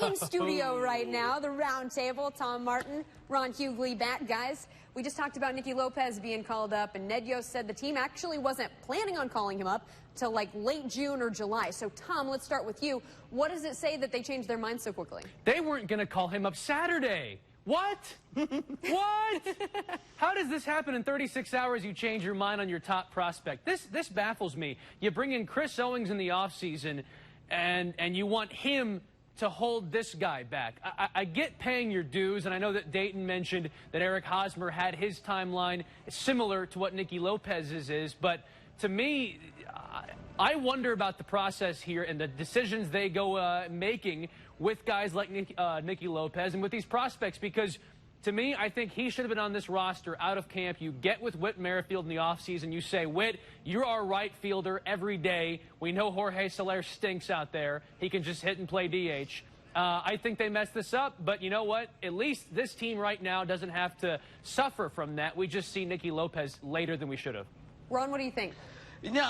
In studio right now, the round table, Tom Martin, Ron Hughley back. Guys, we just talked about Nicky Lopez being called up, and Ned Yost said the team actually wasn't planning on calling him up till like late June or July. So, Tom, let's start with you. What does it say that they changed their minds so quickly? They weren't going to call him up Saturday. What? What? How does this happen in 36 hours? You change your mind on your top prospect. This baffles me. You bring in Chris Owings in the offseason, and you want him to hold this guy back. I get paying your dues, and I know that Dayton mentioned that Eric Hosmer had his timeline similar to what Nicky Lopez's is, but to me, I wonder about the process here and the decisions they go making with guys like Nicky Lopez and with these prospects, because to me, I think he should have been on this roster out of camp. You get with Whit Merrifield in the offseason. You say, Whit, you're our right fielder every day. We know Jorge Soler stinks out there. He can just hit and play DH. I think they messed this up, but you know what? At least this team right now doesn't have to suffer from that. We just see Nicky Lopez later than we should have. Ron, what do you think? No,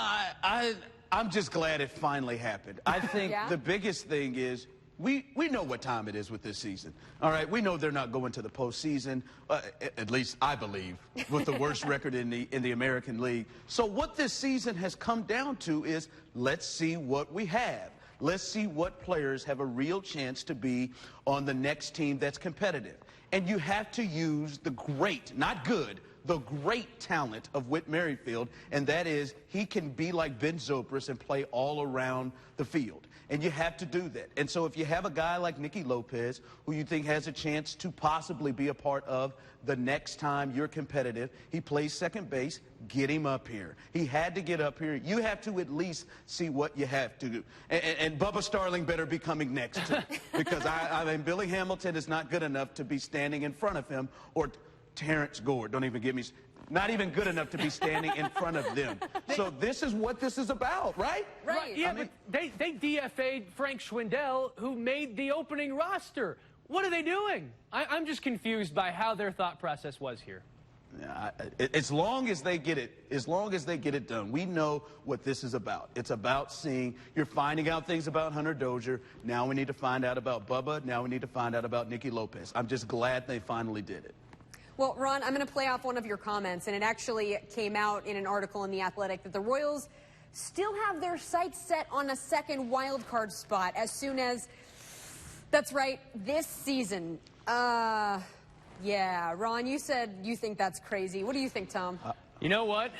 I'm just glad it finally happened. I think the biggest thing is we know what time it is with this season. All right, we know they're not going to the postseason, at least I believe, with the worst record in the American League. So what this season has come down to is let's see what we have. Let's see what players have a real chance to be on the next team that's competitive. And you have to use the great, not good, the great talent of Whit Merrifield, and that is he can be like Ben Zobrist and play all around the field. And you have to do that. And so if you have a guy like Nicky Lopez, who you think has a chance to possibly be a part of the next time you're competitive, he plays second base, get him up here. He had to get up here. You have to at least see what you have to do. And Bubba Starling better be coming next, too, because I mean, Billy Hamilton is not good enough to be standing in front of him, or Terrence Gore, don't even get me, not even good enough to be standing in front of them. So this is what this is about, right? Right. Yeah, but they DFA'd Frank Schwindel, who made the opening roster. What are they doing? I'm just confused by how their thought process was here. As long as they get it done, we know what this is about. It's about seeing, you're finding out things about Hunter Dozier. Now we need to find out about Bubba. Now we need to find out about Nicky Lopez. I'm just glad they finally did it. Well, Ron, I'm going to play off one of your comments, and it actually came out in an article in The Athletic that the Royals still have their sights set on a second wild card spot as soon as, that's right, this season. Yeah, Ron, you said you think that's crazy. What do you think, Tom? You know what?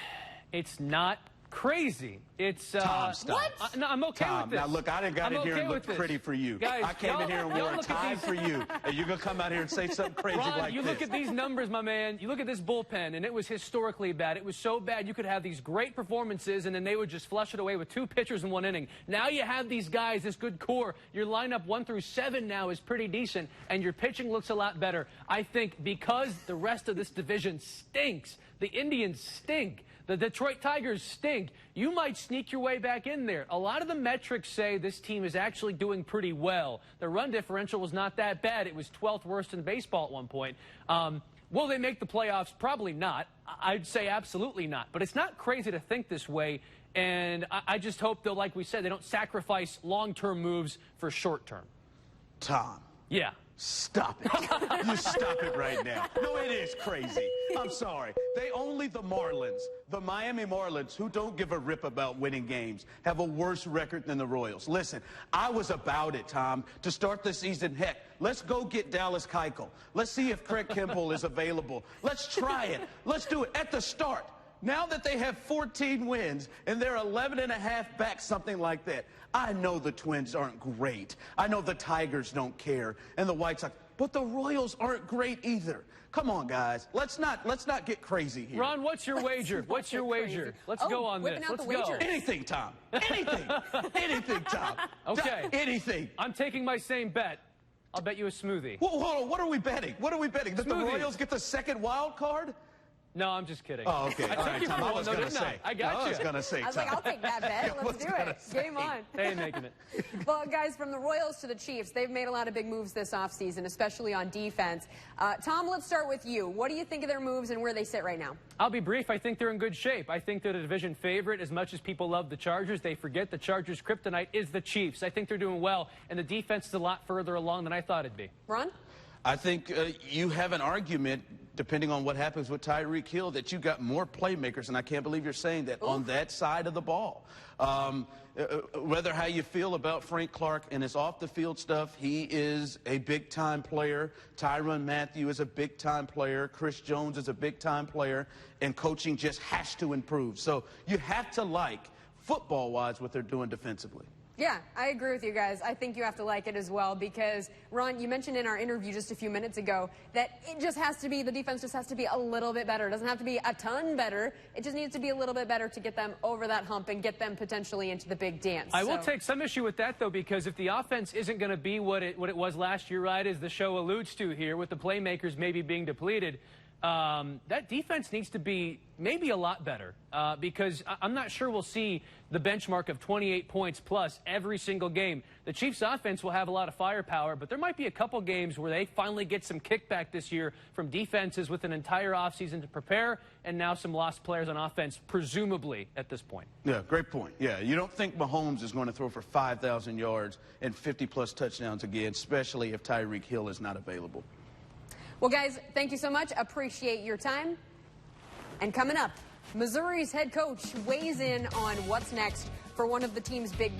It's not crazy. It's Tom, stop. What? No, I'm okay Tom, with this. now look, I didn't got in here and look pretty for you. Guys, I came in here and wore a tie for you, and you're gonna come out here and say something crazy Ron, like you this. look at these numbers, my man. You look at this bullpen, and it was historically bad. It was so bad you could have these great performances, and then they would just flush it away with 2 pitchers in 1 inning. Now you have these guys, this good core. Your lineup 1 through 7 now is pretty decent, and your pitching looks a lot better. I think because the rest of this division stinks, the Indians stink, the Detroit Tigers stink, you might sneak your way back in there. A lot of the metrics say this team is actually doing pretty well. The run differential was not that bad. It was 12th worst in baseball at one point. Will they make the playoffs? Probably not. I'd say absolutely not. But it's not crazy to think this way. And I just hope, though, like we said, they don't sacrifice long-term moves for short-term. Tom. Yeah. Stop it. You stop it right now. No, it is crazy. I'm sorry. Only the Marlins, the Miami Marlins, who don't give a rip about winning games, have a worse record than the Royals. Listen, I was about it, Tom, to start the season. Heck, let's go get Dallas Keuchel. Let's see if Craig Kimbrell is available. Let's try it. Let's do it at the start. Now that they have 14 wins and they're 11.5 back, something like that, I know the Twins aren't great. I know the Tigers don't care and the White Sox, but the Royals aren't great either. Come on, guys. Let's not get crazy here. Ron, what's your wager? What's your wager? Let's go on this. Let's go. Anything, Tom. Anything. Anything, Tom. Okay. Anything. I'm taking my same bet. I'll bet you a smoothie. Well, hold on. What are we betting? What are we betting? That the Royals get the second wild card? No, I'm just kidding. Oh, okay. All right, Tom, I was going to say. I got you. I was going to say, I was like, I'll take that bet. Let's do it. Game on. They ain't making it. Well, guys, from the Royals to the Chiefs, they've made a lot of big moves this offseason, especially on defense. Tom, let's start with you. What do you think of their moves and where they sit right now? I'll be brief. I think they're in good shape. I think they're the division favorite. As much as people love the Chargers, they forget the Chargers' kryptonite is the Chiefs. I think they're doing well, and the defense is a lot further along than I thought it'd be. Ron? I think you have an argument, depending on what happens with Tyreek Hill, that you got more playmakers, and I can't believe you're saying that, on that side of the ball. Whether how you feel about Frank Clark and his off-the-field stuff, he is a big-time player. Tyrann Mathieu is a big-time player. Chris Jones is a big-time player, and coaching just has to improve. So you have to like, football-wise, what they're doing defensively. Yeah, I agree with you guys. I think you have to like it as well because, Ron, you mentioned in our interview just a few minutes ago that it just has to be, the defense just has to be a little bit better. It doesn't have to be a ton better. It just needs to be a little bit better to get them over that hump and get them potentially into the big dance. I will take some issue with that, though, because if the offense isn't going to be what it was last year, right, as the show alludes to here, with the playmakers maybe being depleted, that defense needs to be maybe a lot better because I'm not sure we'll see the benchmark of 28 points plus every single game. The Chiefs offense will have a lot of firepower, but there might be a couple games where they finally get some kickback this year from defenses with an entire offseason to prepare and now some lost players on offense, presumably at this point. Yeah, great point. Yeah, you don't think Mahomes is going to throw for 5,000 yards and 50-plus touchdowns again, especially if Tyreek Hill is not available. Well, guys, thank you so much. Appreciate your time. And coming up, Missouri's head coach weighs in on what's next for one of the team's big